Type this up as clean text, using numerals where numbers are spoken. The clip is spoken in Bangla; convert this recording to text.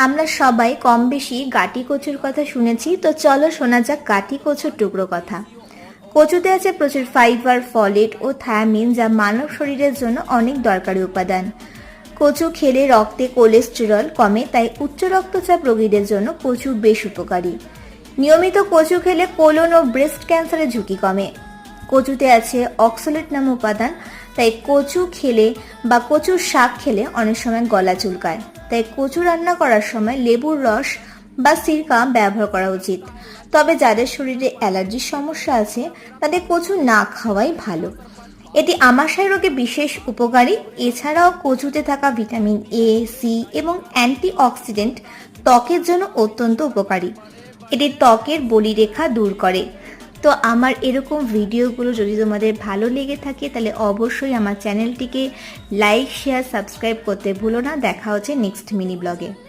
আমরা সবাই কম বেশি গাটি কচুর কথা শুনেছি, তো চলো শোনা যাক গাটি কচুর টুকরো কথা। কচুতে আছে প্রচুর ফাইবার, ফলেট ও থায়ামিন, যা মানব শরীরের জন্য অনেক দরকারি উপাদান। কচু খেলে রক্তে কোলেস্টেরল কমে, তাই উচ্চ রক্তচাপ রোগীদের জন্য কচু বেশ উপকারী। নিয়মিত কচু খেলে কোলন ও ব্রেস্ট ক্যান্সারের ঝুঁকি কমে। কচুতে আছে অক্সালেট নামক উপাদান, তাই কচু খেলে বা কচুর শাক খেলে অনেক সময় গলা চুলকায়, তাই কচু রান্না করার সময় লেবুর রস বা সিরকা ব্যবহার করা উচিত। তবে যাদের শরীরে অ্যালার্জির সমস্যা আছে তাদের কচু না খাওয়াই ভালো। এটি আমাশয় রোগে বিশেষ উপকারী। এছাড়াও কচুতে থাকা ভিটামিন এ, সি এবং অ্যান্টিঅক্সিডেন্ট ত্বকের জন্য অত্যন্ত উপকারী। এটি ত্বকের বলিরেখা দূর করে। তো আমার এরকম ভিডিওগুলো যদি তোমাদের ভালো লেগে থাকে তাহলে অবশ্যই আমার চ্যানেলটিকে লাইক, শেয়ার, সাবস্ক্রাইব করতে ভুলো না। দেখা হচ্ছে নেক্সট মিনি ব্লগে।